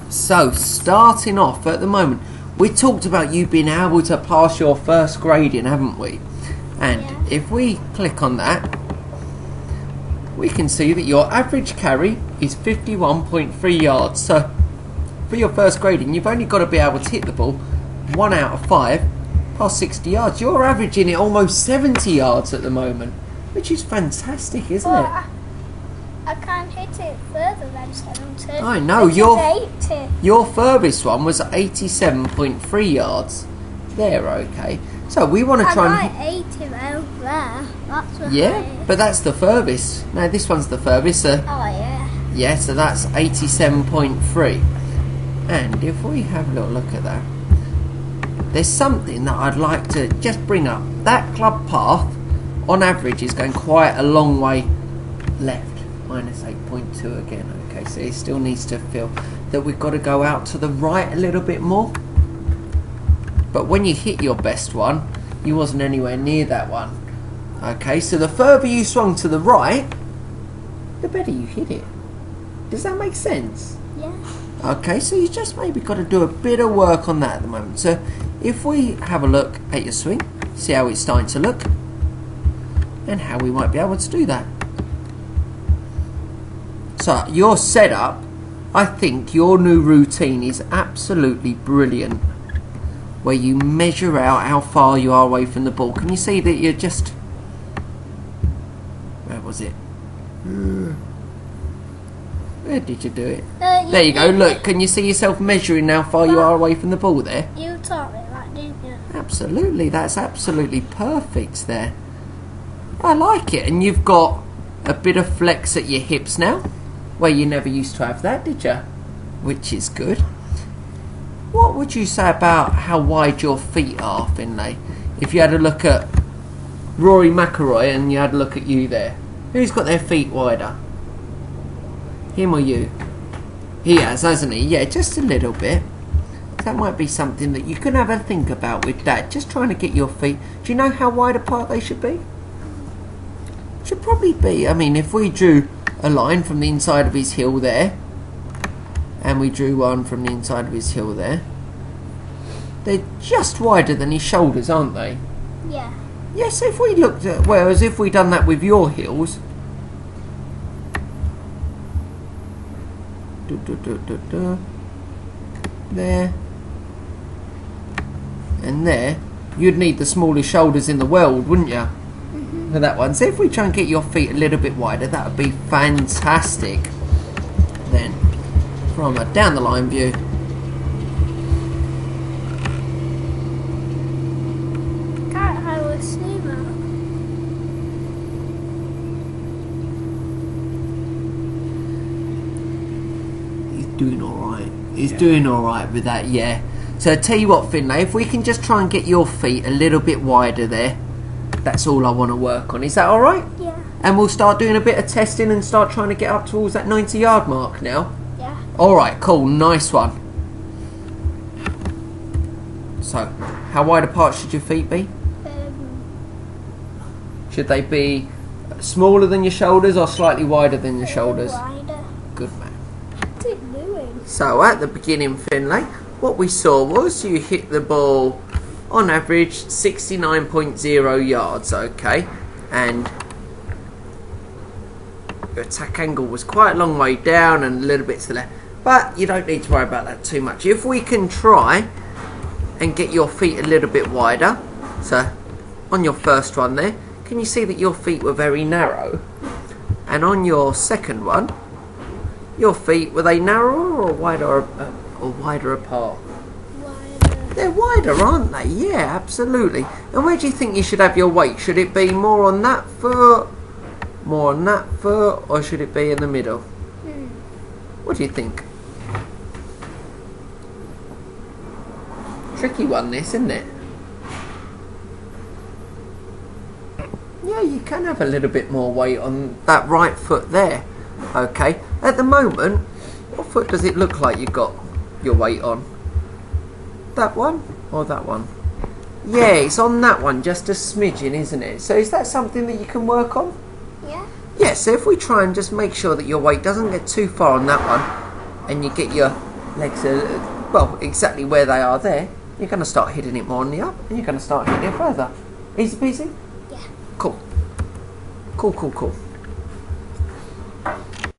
So, starting off at the moment, we talked about you being able to pass your first grading, haven't we? And if we click on that, we can see that your average carry is 51.3 yards. So, for your first grading, you've only got to be able to hit the ball 1 out of 5 past 60 yards. You're averaging it almost 70 yards at the moment, which is fantastic, isn't it? I can't hit it further than 70. I know, your furthest one was 87.3 yards. There, okay. So we want to try and... 80 though, there. That's the Yeah, but that's the furthest. No, this one's the furthest. So... Oh, yeah. Yeah, so that's 87.3. And if we have a little look at that, there's something that I'd like to just bring up. That club path, on average, is going quite a long way left. Minus 8.2 again. Okay, so it still needs to feel that we've got to go out to the right a little bit more. But when you hit your best one, you wasn't anywhere near that one. Okay, so the further you swung to the right, the better you hit it. Does that make sense? Yeah. Okay, so you just maybe got to do a bit of work on that at the moment. So if we have a look at your swing, see how it's starting to look, and how we might be able to do that. So your setup, I think your new routine is absolutely brilliant, where you measure out how far you are away from the ball. Can you see that you're just... Where was it? Where did you do it? There you go, look, can you see yourself measuring how far you are away from the ball there? You taught me that, didn't you? Absolutely, that's absolutely perfect there. I like it, and you've got a bit of flex at your hips now, where you never used to have that, did you? Which is good. What would you say about how wide your feet are, Finlay? If you had a look at Rory McIlroy and you had a look at you there, who's got their feet wider? Him or you? He has, hasn't he? Yeah, just a little bit. That might be something that you can have a think about with Dad. Just trying to get your feet. Do you know how wide apart they should be? Should probably be, I mean, if we drew a line from the inside of his heel there, and we drew one from the inside of his heel there, they're just wider than his shoulders, aren't they? Yeah. Yes, if we looked at, well, as if we done that with your heels. There. And there. You'd need the smallest shoulders in the world, wouldn't you? For that one. So if we try and get your feet a little bit wider, that would be fantastic. Then, from a down the line view, Can't hardly see that. he's doing alright. He's doing alright with that, yeah. So I tell you what, Finlay, if we can just try and get your feet a little bit wider there, that's all I want to work on. Is that alright? Yeah. And we'll start doing a bit of testing and start trying to get up towards that 90-yard mark now. Yeah. Alright, cool, nice one. So, how wide apart should your feet be? Should they be smaller than your shoulders or slightly wider than your shoulders? Wider. Good man. What's it doing? So, at the beginning, Finlay, what we saw was you hit the ball on average 69.0 yards, okay? And your attack angle was quite a long way down and a little bit to the left. But you don't need to worry about that too much. If we can try and get your feet a little bit wider, so on your first one there, can you see that your feet were very narrow? And on your second one, your feet, were they narrower or wider apart? Wider. They're wider, aren't they? Yeah, absolutely. And where do you think you should have your weight? Should it be more on that foot, more on that foot, or should it be in the middle? What do you think? Tricky one, this, isn't it? Yeah, you can have a little bit more weight on that right foot there. Okay, at the moment, what foot does it look like you've got your weight on? That one or that one? Yeah, it's on that one, just a smidgen, isn't it? So is that something that you can work on? Yeah. Yeah, so if we try and just make sure that your weight doesn't get too far on that one, and you get your legs are, well, exactly where they are there, you're going to start hitting it more on the up, and you're going to start hitting it further. Easy peasy? Yeah. Cool. Cool, cool, cool.